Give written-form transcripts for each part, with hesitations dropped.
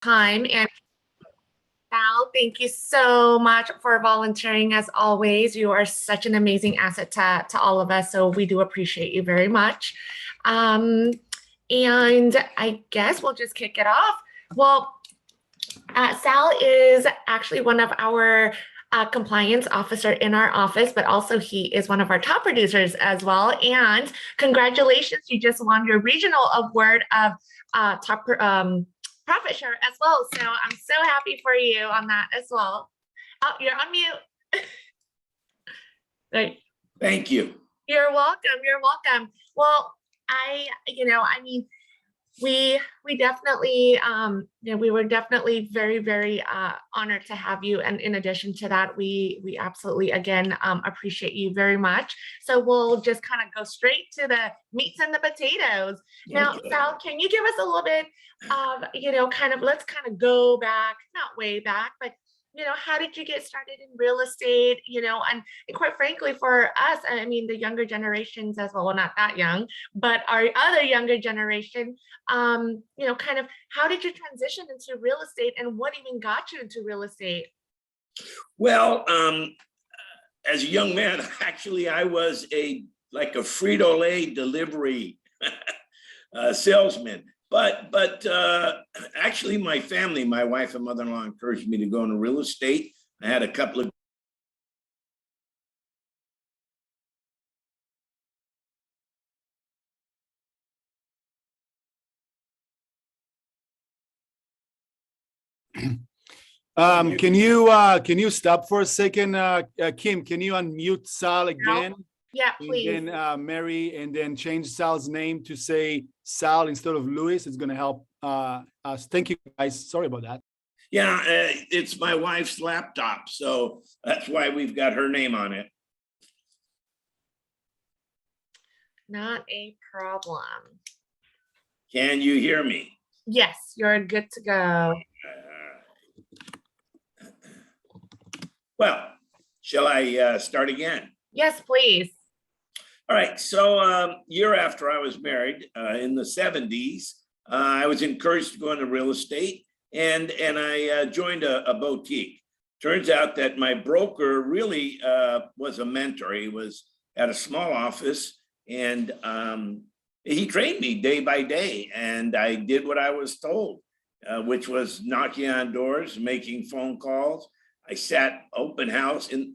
time. And Sal, thank you so much for volunteering as always. You are such an amazing asset to all of us. So we do appreciate you very much. Um, and I guess we'll just kick it off. Well, Sal is actually one of our compliance officer in our office, but also he is one of our top producers as well. And congratulations, you just won your regional award of top profit share as well. So I'm so happy for you on that as well. Oh, you're on mute. Right. Thank you. You're welcome. You're welcome. Well, I mean, we definitely we were definitely very honored to have you, and in addition to that, we absolutely again appreciate you very much. So we'll just kind of go straight to the meats and the potatoes. Now, Okay. Sal, can you give us a little bit of kind of, let's kind of go back, not way back, but how did you get started in real estate? And quite frankly, for us, I mean, the younger generations as well, not that young, but our other younger generation, kind of how did you transition into real estate, and what even got you into real estate? Well, as a young man, actually, I was like a Frito-Lay delivery salesman. But actually, my family, my wife and mother-in-law encouraged me to go into real estate. I had a couple of can you stop for a second, Kim? Can you unmute Sal again? Yeah, please. And then Mary, and then change Sal's name to say Sal instead of Louis. It's going to help us. Thank you, guys. Sorry about that. Yeah, it's my wife's laptop, so that's why we've got her name on it. Not a problem. Can you hear me? Yes, you're good to go. Well, shall I start again? Yes, please. All right, so year after I was married, in the 70s, I was encouraged to go into real estate, and I joined a boutique. Turns out that my broker really was a mentor. He was at a small office, and he trained me day by day, and I did what I was told, which was knocking on doors, making phone calls. I sat open house, and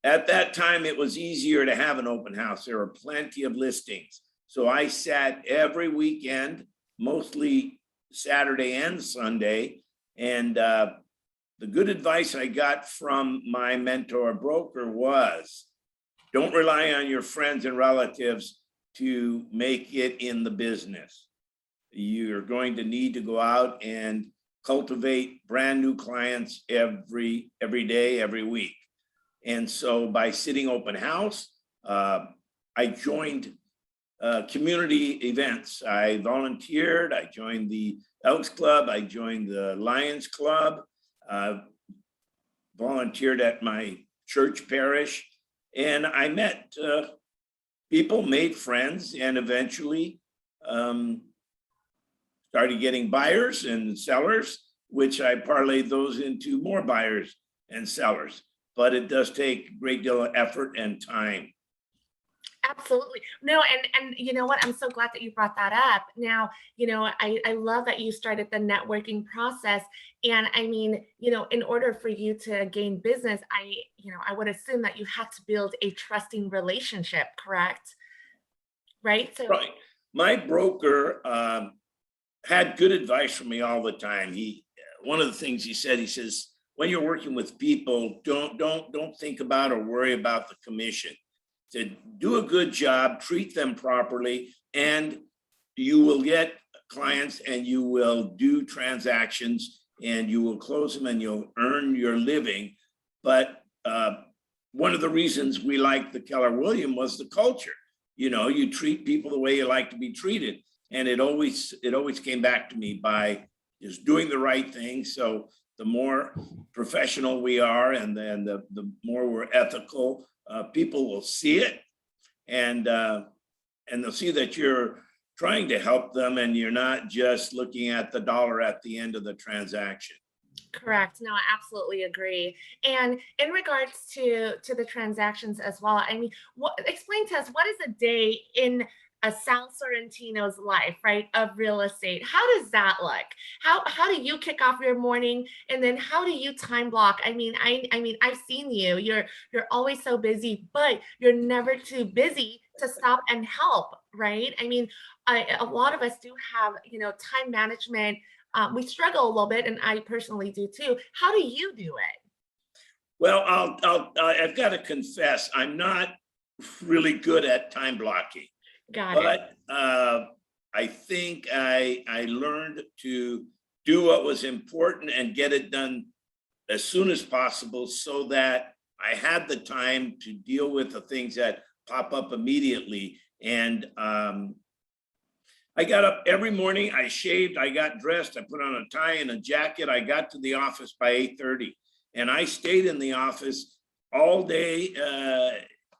at that time, it was easier to have an open house. There were plenty of listings. So I sat every weekend, mostly Saturday and Sunday. And the good advice I got from my mentor broker was, don't rely on your friends and relatives to make it in the business. You're going to need to go out and cultivate brand new clients every day, every week. And so by sitting open house, I joined community events. I volunteered, I joined the Elks Club, I joined the Lions Club, volunteered at my church parish, and I met people, made friends, and eventually started getting buyers and sellers, which I parlayed those into more buyers and sellers. But it does take a great deal of effort and time. Absolutely. No, and you know what? I'm so glad that you brought that up. Now, I love that you started the networking process. And I mean, in order for you to gain business, I would assume that you had to build a trusting relationship, correct? Right? So right. My broker had good advice for me all the time. One of the things he says, when you're working with people, don't think about or worry about the commission. To do a good job, treat them properly, and you will get clients, and you will do transactions, and you will close them, and you'll earn your living. But one of the reasons we liked the Keller Williams was the culture. You treat people the way you like to be treated, and it always came back to me by just doing the right thing. So the more professional we are, and then the more we're ethical, people will see it, and they'll see that you're trying to help them, and you're not just looking at the dollar at the end of the transaction. Correct. No, I absolutely agree. And in regards to the transactions as well, I mean, explain to us, what is a day in a Sal Sorrentino's life, right, of real estate? How does that look? How do you kick off your morning, and then how do you time block? I mean, I've seen you. You're always so busy, but you're never too busy to stop and help, right? I mean, a lot of us do have, time management. We struggle a little bit, and I personally do too. How do you do it? Well, I've got to confess, I'm not really good at time blocking, Got it. but I think I learned to do what was important and get it done as soon as possible, so that I had the time to deal with the things that pop up immediately. And I got up every morning, I shaved, I got dressed, I put on a tie and a jacket. I got to the office by 8:30, and I stayed in the office all day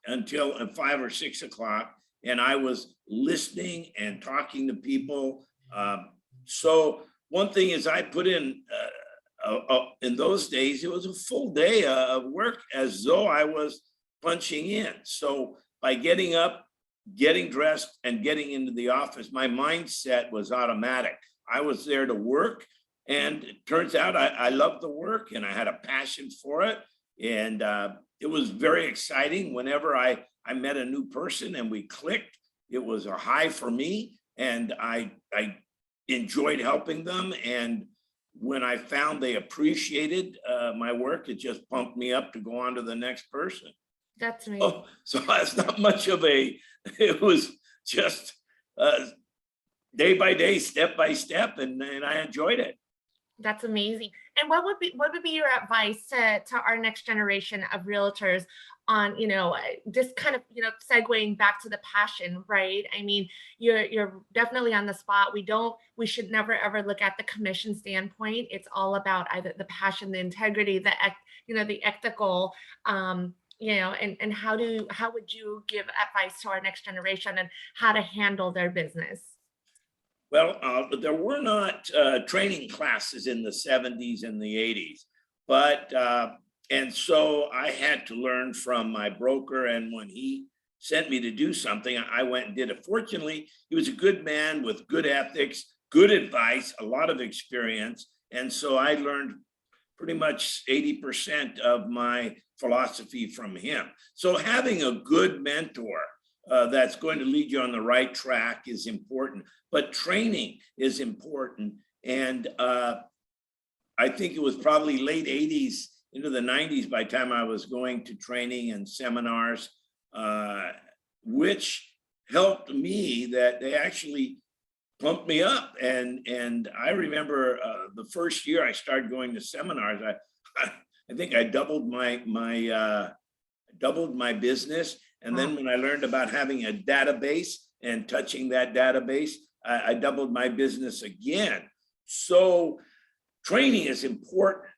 until 5 or 6 o'clock. And I was listening and talking to people. So one thing is, I put in those days, it was a full day of work, as though I was punching in. So by getting up, getting dressed, and getting into the office, my mindset was automatic. I was there to work, and it turns out I loved the work, and I had a passion for it. And it was very exciting whenever I met a new person and we clicked. It was a high for me, and I enjoyed helping them. And when I found they appreciated my work, it just pumped me up to go on to the next person. That's me. Oh, so that's not much of it was just day by day, step by step, and I enjoyed it. That's amazing. And what would be your advice to our next generation of realtors on, just kind of, segueing back to the passion, right? I mean, you're definitely on the spot. We should never ever look at the commission standpoint. It's all about either the passion, the integrity, the ethical, and how would you give advice to our next generation and how to handle their business? Well, there were not training classes in the 70s and the 80s, but and so I had to learn from my broker. And when he sent me to do something, I went and did it. Fortunately, he was a good man with good ethics, good advice, a lot of experience. And so I learned pretty much 80% of my philosophy from him. So having a good mentor that's going to lead you on the right track is important, but training is important. And I think it was probably late 80s into the 90s by the time I was going to training and seminars, which helped me, that they actually pumped me up. And I remember the first year I started going to seminars, I think I doubled my business. And then when I learned about having a database and touching that database, I doubled my business again. So training is important.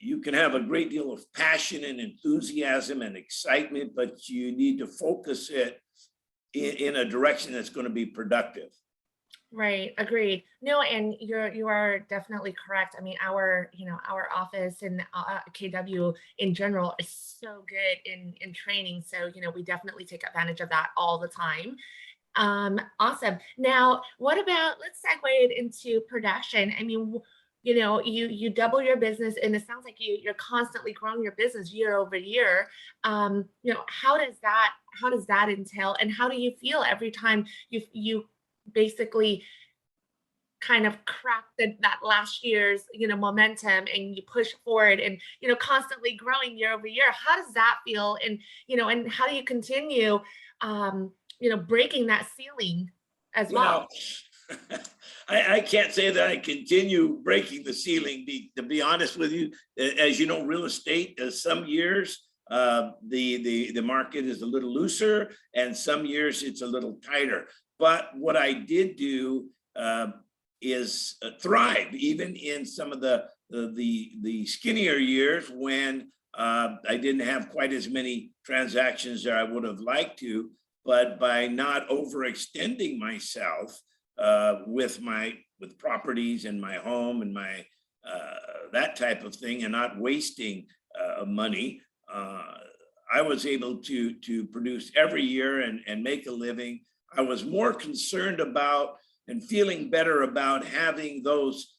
You can have a great deal of passion and enthusiasm and excitement, but you need to focus it in a direction that's going to be productive. Right, agreed. No, and you are definitely correct. I mean, our office and KW in general is so good in training. So, we definitely take advantage of that all the time. Awesome. Now, what about, let's segue it into production. I mean, you double your business, and it sounds like you're constantly growing your business year over year. How does that entail, and how do you feel every time you basically kind of crack that last year's momentum, and you push forward, and constantly growing year over year? How does that feel, and how do you continue breaking that ceiling as well? Well, I can't say that I continue breaking the ceiling, to be honest with you. As you know, real estate, some years the market is a little looser, and some years it's a little tighter. But what I did do is thrive, even in some of the skinnier years when I didn't have quite as many transactions that I would have liked to. but by not overextending myself with properties in my home and my that type of thing, and not wasting money, I was able to produce every year and make a living. I was more concerned about and feeling better about having those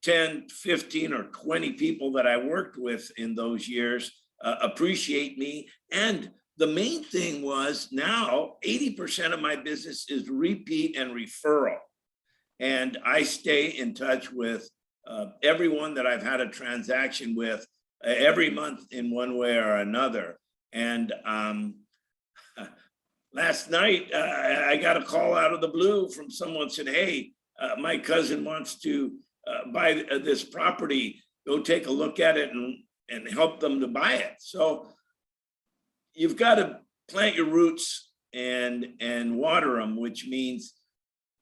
10, 15, or 20 people that I worked with in those years appreciate me. And the main thing was, now 80% of my business is repeat and referral. And I stay in touch with everyone that I've had a transaction with every month in one way or another. And last night, I got a call out of the blue from someone said, hey, my cousin wants to buy this property. Go take a look at it and help them to buy it. So you've got to plant your roots and water them, which means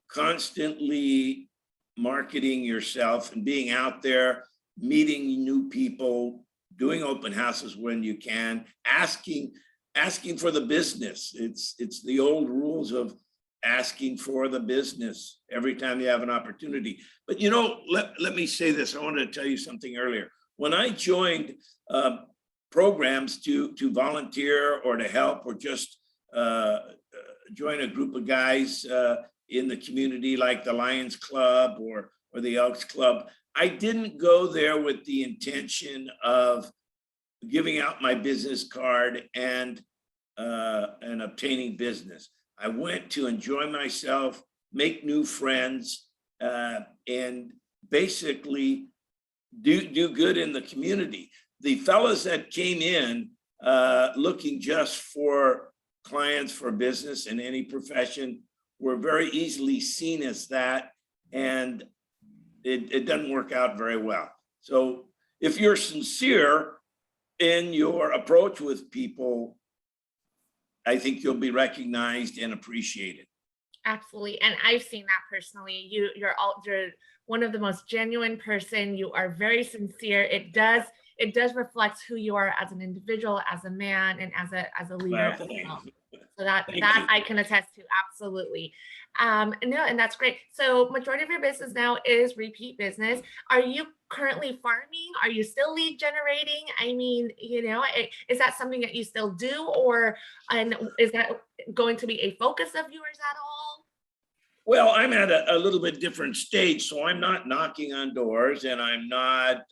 constantly marketing yourself and being out there, meeting new people, doing open houses when you can, asking for the business. It's the old rules of asking for the business every time you have an opportunity. But you know, let me say this. I wanted to tell you something earlier. When I joined programs to volunteer or to help, or just join a group of guys in the community, like the Lions Club or the Elks Club, I didn't go there with the intention of giving out my business card and obtaining business. I went to enjoy myself, make new friends, and basically do good in the community. The fellows that came in looking just for clients for business in any profession were very easily seen as that, and it doesn't work out very well. So if you're sincere in your approach with people, I think you'll be recognized and appreciated. Absolutely. And I've seen that personally. You're one of the most genuine person. You are very sincere. It does reflect who you are as an individual, as a man, and as a leader. Well, so that thank that you. I can attest to. Absolutely. No, and that's great. So majority of your business now is repeat business. Are you currently farming? Are you still lead generating? I mean, is that something that you still do, and is that going to be a focus of yours at all? Well, I'm at a little bit different stage, so I'm not knocking on doors, and I'm not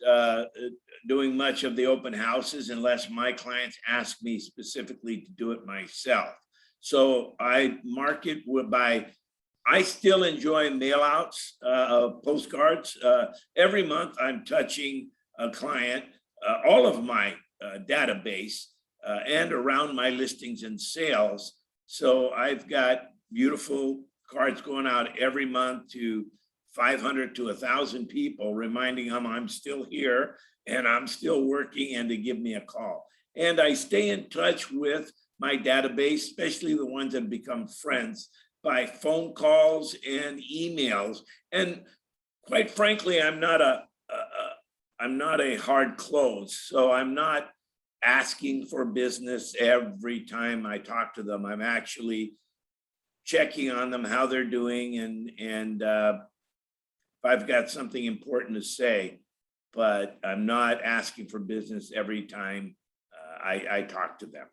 doing much of the open houses unless my clients ask me specifically to do it myself. So I market I still enjoy mail outs of postcards. Every month I'm touching a client, all of my database and around my listings and sales. So I've got beautiful cards going out every month to 500 to 1,000 people, reminding them I'm still here and I'm still working, and to give me a call. And I stay in touch with my database, especially the ones that become friends, by phone calls and emails. And quite frankly, I'm not a hard close, so I'm not asking for business every time I talk to them. I'm actually checking on them, how they're doing, and if I've got something important to say, but I'm not asking for business every time I talk to them.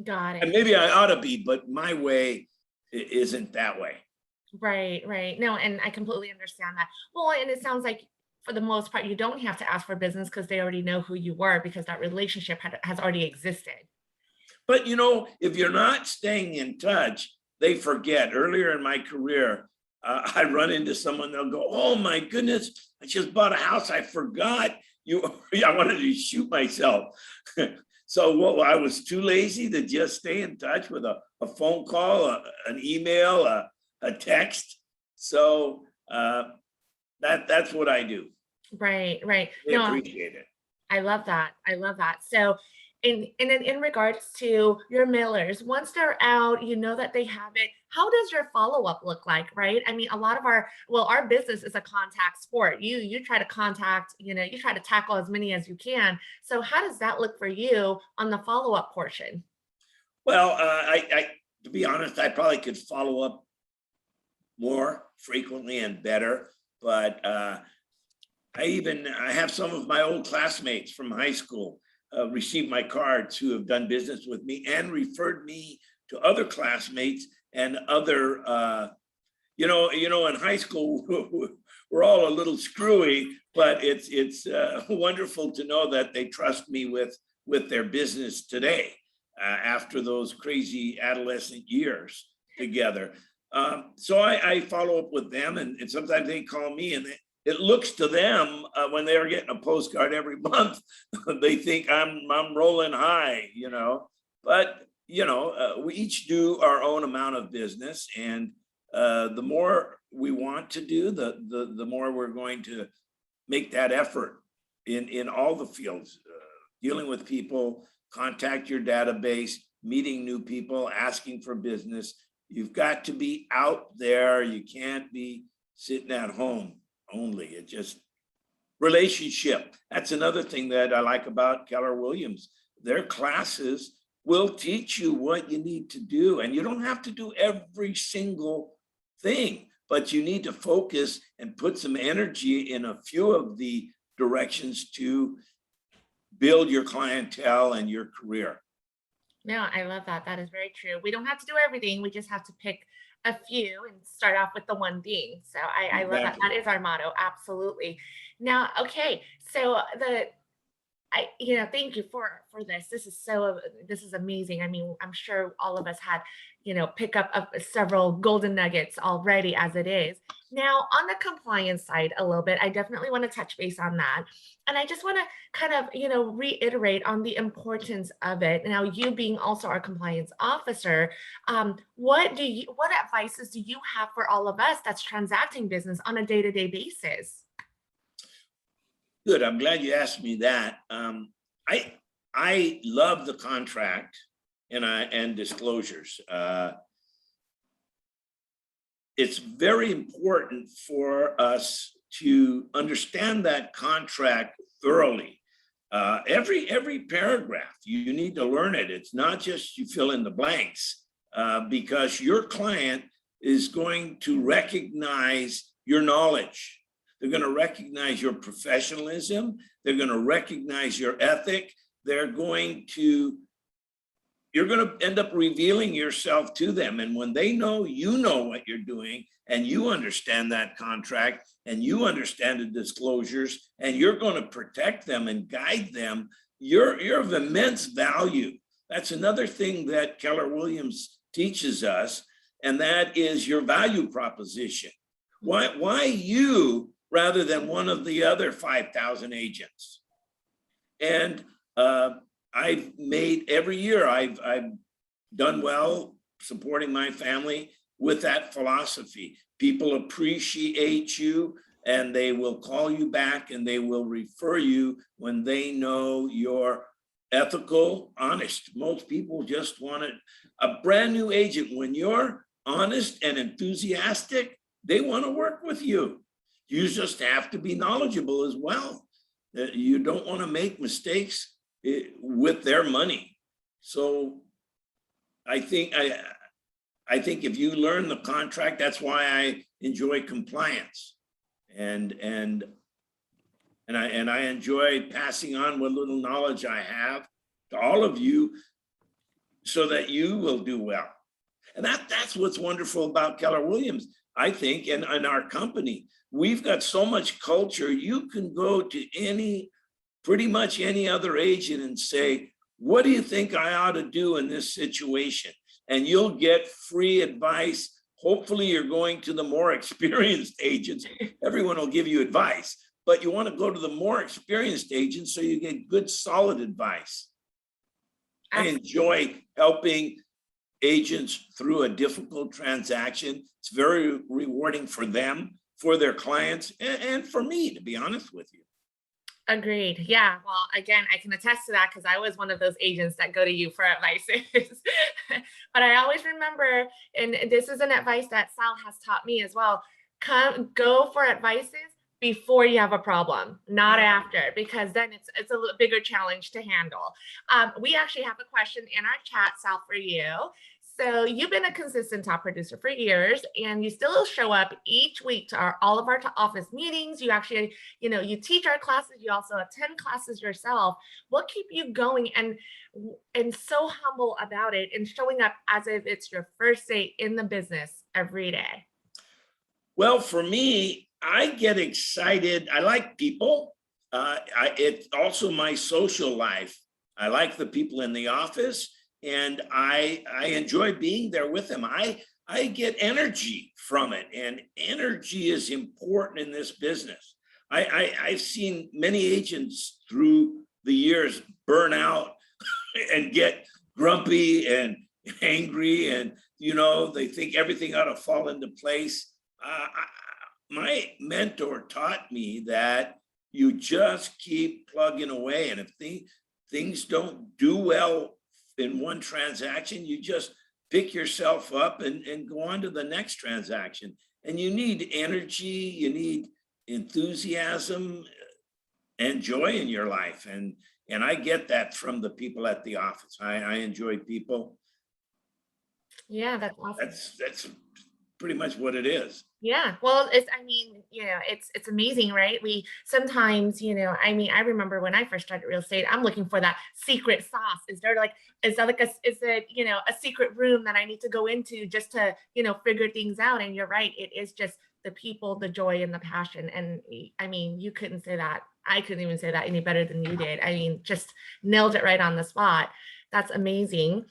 Got it. And maybe I ought to be, but my way isn't that way. Right. No, and I completely understand that. Well, and it sounds like for the most part, you don't have to ask for business because they already know who you are, because that relationship has already existed. But if you're not staying in touch, they forget. Earlier in my career, I run into someone, they'll go, oh my goodness, I just bought a house, I forgot you. I wanted to shoot myself. So I was too lazy to just stay in touch with a phone call, an email, a text. So that's what I do. Right. They No, appreciate it. I love that. So, and then in regards to your mailers, once they're out, you know that they have it. How does your follow-up look like, right? I mean, a lot of our business is a contact sport. You try to contact, you try to tackle as many as you can. So how does that look for you on the follow-up portion? Well, to be honest, I probably could follow up more frequently and better, but I have some of my old classmates from high school receive my cards who have done business with me and referred me to other classmates and other, in high school, we're all a little screwy, but it's wonderful to know that they trust me with their business today after those crazy adolescent years together. So I follow up with them, and sometimes they call me, and it looks to them when they are getting a postcard every month, they think I'm rolling high, but we each do our own amount of business, and the more we want to do, the more we're going to make that effort in all the fields, dealing with people, contact your database, meeting new people, asking for business. You've got to be out there. You can't be sitting at home only. It just relationship. That's another thing that I like about Keller Williams. Their classes will teach you what you need to do, and you don't have to do every single thing, but you need to focus and put some energy in a few of the directions to build your clientele and your career. No, I love that. That is very true. We don't have to do everything. We just have to pick a few and start off with the one thing. So I love that. Exactly. That is our motto. Absolutely. Now, okay. So thank you for this. This is amazing. I mean, I'm sure all of us had, pick up several golden nuggets already as it is. Now, on the compliance side a little bit, I definitely want to touch base on that. And I just want to kind of, reiterate on the importance of it. Now, you being also our compliance officer, what advices do you have for all of us that's transacting business on a day-to-day basis? Good. I'm glad you asked me that. I love the contract and disclosures. It's very important for us to understand that contract thoroughly. Every paragraph, you need to learn it. It's not just you fill in the blanks, because your client is going to recognize your knowledge. They're going to recognize your professionalism. They're going to recognize your ethic. You're going to end up revealing yourself to them. And when they know you know what you're doing, and you understand that contract, and you understand the disclosures, and you're going to protect them and guide them, you're of immense value. That's another thing that Keller Williams teaches us, and that is your value proposition. Why you rather than one of the other 5,000 agents? And I've made every year, I've done well supporting my family with that philosophy. People appreciate you, and they will call you back, and they will refer you when they know you're ethical, honest. Most people just want a brand new agent. When you're honest and enthusiastic, they want to work with you. You just have to be knowledgeable as well. You don't want to make mistakes with their money. So I think if you learn the contract, that's why I enjoy compliance, and I enjoy passing on what little knowledge I have to all of you, so that you will do well. And that's what's wonderful about Keller Williams, I think, and our company. We've got so much culture. You can go to pretty much any other agent and say, what do you think I ought to do in this situation? And you'll get free advice. Hopefully you're going to the more experienced agents. Everyone will give you advice, but you want to go to the more experienced agents so you get good, solid advice. I enjoy helping agents through a difficult transaction. It's very rewarding for them, for their clients, and for me, to be honest with you. Agreed. Yeah. Well, again, I can attest to that because I was one of those agents that go to you for advices. But I always remember, and this is an advice that Sal has taught me as well, go for advices before you have a problem, not after, because then it's a little bigger challenge to handle. We actually have a question in our chat, Sal, for you. So you've been a consistent top producer for years, and you still show up each week to all of our office meetings. You actually, you teach our classes. You also attend classes yourself. What keep you going and so humble about it and showing up as if it's your first day in the business every day? Well, for me, I get excited. I like people. It's also my social life. I like the people in the office, and I enjoy being there with them. I get energy from it, and energy is important in this business. I've seen many agents through the years burn out and get grumpy and angry, and they think everything ought to fall into place. My mentor taught me that you just keep plugging away, and if things don't do well in one transaction, you just pick yourself up and go on to the next transaction. And you need energy, you need enthusiasm and joy in your life, and I get that from the people at the office. I enjoy people. Yeah, that's awesome. That's pretty much what it is. Yeah. Well, it's amazing, right? We sometimes, I remember when I first started real estate, I'm looking for that secret sauce. Is there is that like is it, a secret room that I need to go into just to, figure things out? And you're right. It is just the people, the joy and the passion. And you couldn't say that. I couldn't even say that any better than you did. Just nailed it right on the spot. That's amazing.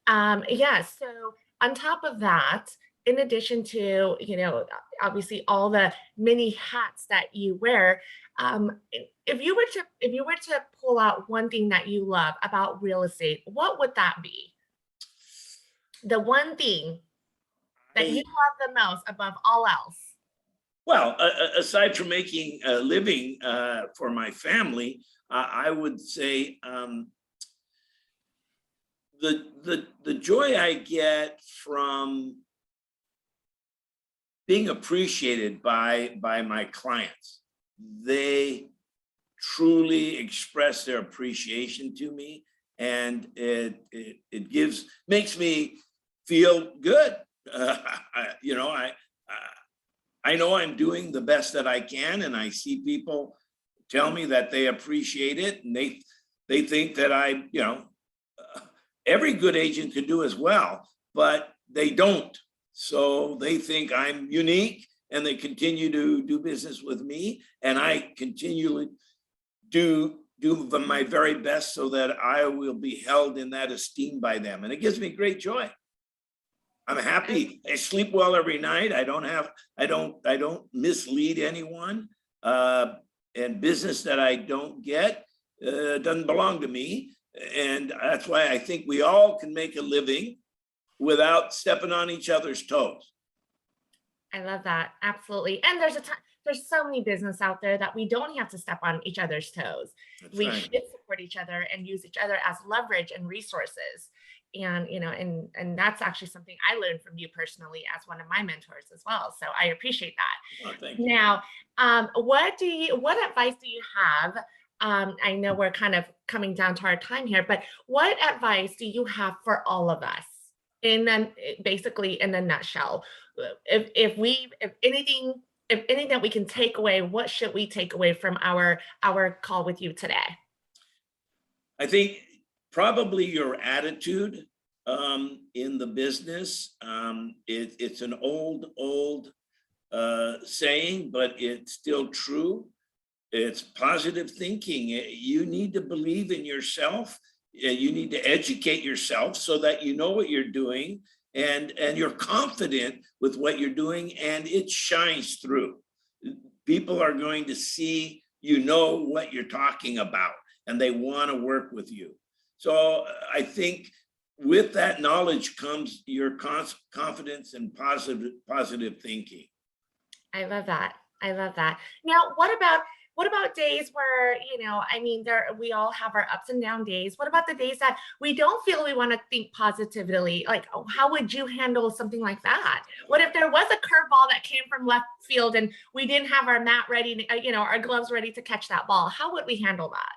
Yeah. So on top of that, in addition to, obviously all the many hats that you wear, if you were to pull out one thing that you love about real estate, what would that be? The one thing that you love the most above all else? Well, aside from making a living for my family, I would say the joy I get from being appreciated by my clients. They truly express their appreciation to me, and it makes me feel good. I know I'm doing the best that I can, and I see people tell me that they appreciate it, and they think that every good agent could do as well, but they don't. So they think I'm unique, and they continue to do business with me, and I continually do my very best so that I will be held in that esteem by them, and it gives me great joy. I'm happy. I sleep well every night. I don't mislead anyone. And business that I don't get doesn't belong to me, and that's why I think we all can make a living without stepping on each other's toes. I love that. Absolutely. And there's so many business out there that we don't have to step on each other's toes. That's We right. should support each other and use each other as leverage and resources. And and that's actually something I learned from you personally as one of my mentors as well. So I appreciate that. Oh, thank you. Now, what advice do you have? I know we're kind of coming down to our time here, but what advice do you have for all of us? Basically in a nutshell, if anything that we can take away, what should we take away from our call with you today? I think probably your attitude in the business. It's an old saying, but it's still true. It's positive thinking. You need to believe in yourself. You need to educate yourself so that you know what you're doing, and you're confident with what you're doing, and it shines through. People are going to see what you're talking about, and they want to work with you. So I think with that knowledge comes your confidence and positive thinking. I love that. I love that. Now, what about days where, we all have our ups and down days. What about the days that we don't feel we want to think positively? Like, oh, how would you handle something like that? What if there was a curveball that came from left field and we didn't have our mat ready, our gloves ready to catch that ball? How would we handle that?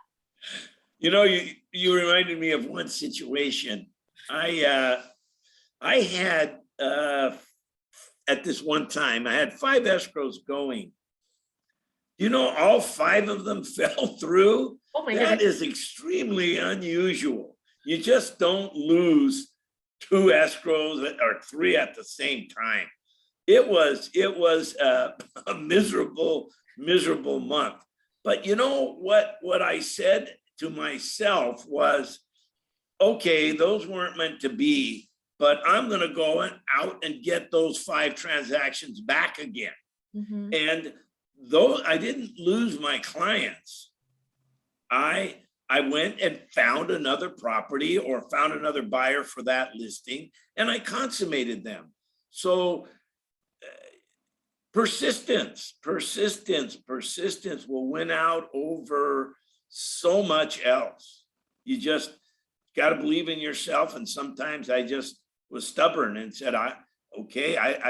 You reminded me of one situation. I I had, at this one time, I had 5 escrows going. You know, all 5 of them fell through. Oh my That goodness. is extremely unusual. You just don't lose 2 escrows or 3 at the same time. It was a miserable, miserable month. But you know what I said to myself was, okay, those weren't meant to be, but I'm going to go out and get those 5 transactions back again. Mhm. And though I didn't lose my clients, I went and found another property or found another buyer for that listing, and I consummated them. So persistence will win out over so much else. You just got to believe in yourself. And sometimes I just was stubborn and said, I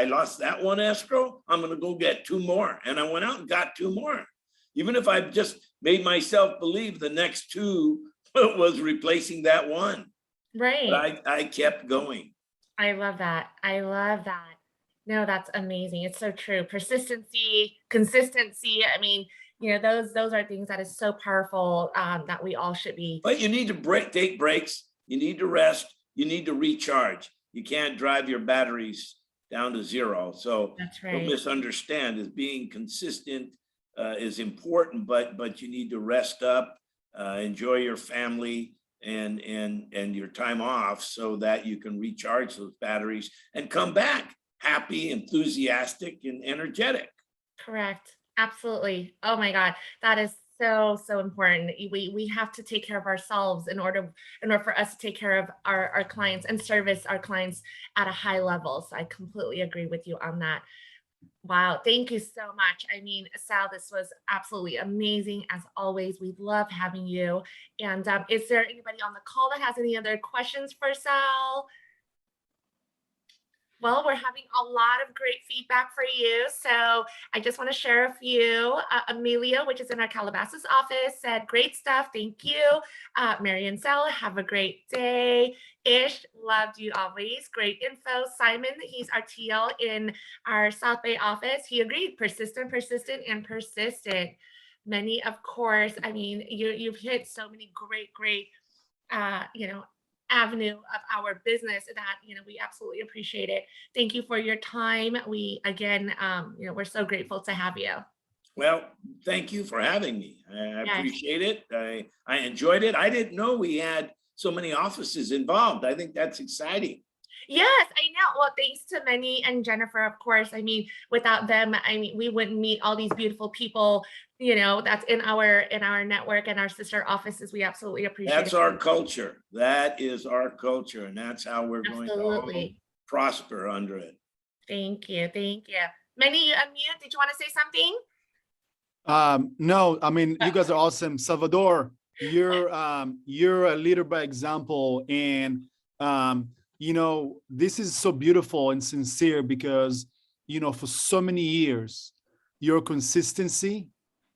lost that one escrow. I'm going to go get 2 more. And I went out and got 2 more. Even if I just made myself believe the next 2 was replacing that one. Right. But I kept going. I love that. I love that. No, that's amazing. It's so true. Persistency, consistency. I mean, those are things that is so powerful, that we all should be. But you need to take breaks. You need to rest. You need to recharge. You can't drive your batteries down to 0. So That's don't right. misunderstand, is being consistent is important, but you need to rest up, enjoy your family and your time off so that you can recharge those batteries and come back happy, enthusiastic, and energetic. Correct. Absolutely. Oh my God. That is so important. We have to take care of ourselves in order for us to take care of our clients and service our clients at a high level. So I completely agree with you on that. Wow. Thank you so much. I mean, Sal, this was absolutely amazing. As always, we love having you. And is there anybody on the call that has any other questions for Sal? Well, we're having a lot of great feedback for you. So I just want to share a few. Amelia, which is in our Calabasas office, said, great stuff. Thank you. Mary and Sal, have a great day. Ish, loved you always. Great info. Simon, he's our TL in our South Bay office. He agreed. Persistent, persistent, and persistent. Many, of course. I mean, you've hit so many great uh, you know, avenue of our business that we absolutely appreciate it. Thank you for your time. We again, we're so grateful to have you. Well, thank you for having me. I Yes. appreciate it. I enjoyed it. I didn't know we had so many offices involved. I think that's exciting. Yes, I know. Well, thanks to Manny and Jennifer, of course. I mean, without them, I mean, we wouldn't meet all these beautiful people, that's in our network and our sister offices. We absolutely appreciate That's it. our culture. That is our culture. And that's how we're going to all Absolutely. prosper under it. Thank you. Thank you. Manny, you unmute. Did you want to say something? No, I mean, you guys are awesome. Salvador, you're a leader by example. And, this is so beautiful and sincere because, for so many years, your consistency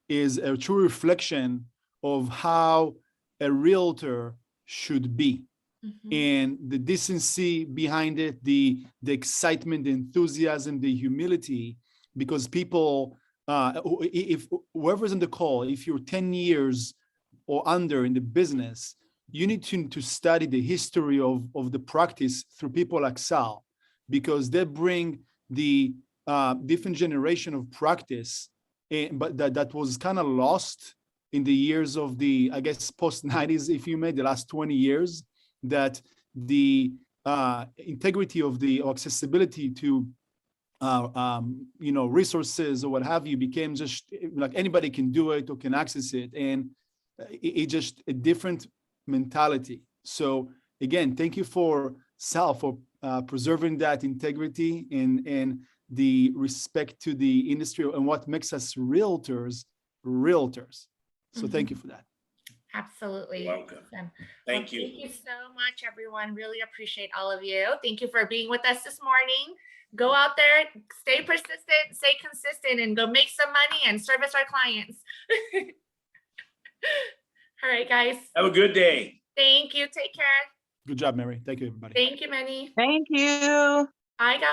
is a true reflection of how a realtor should be. Mhm. And the decency behind it, the excitement, the enthusiasm, the humility, because people, if whoever's on the call, if you're 10 years or under in the business, you need to study the history of the practice through people like Sal, because they bring the different generation of practice, but that was kind of lost in the years of the, I guess, post 90s, if you may, the last 20 years, that the integrity of the accessibility to resources or what have you became just like anybody can do it or can access it, and it just a different mentality. So again, thank you for Sal for preserving that integrity and the respect to the industry and what makes us realtors. So thank you for that. Absolutely. You're welcome. Awesome. Thank Well, you. thank you so much, everyone. Really appreciate all of you. Thank you for being with us this morning. Go out there, stay persistent, stay consistent, and go make some money and service our clients. All right, guys. Have a good day. Thank you. Take care. Good job, Mary. Thank you, everybody. Thank you, Manny. Thank you. Bye, guys.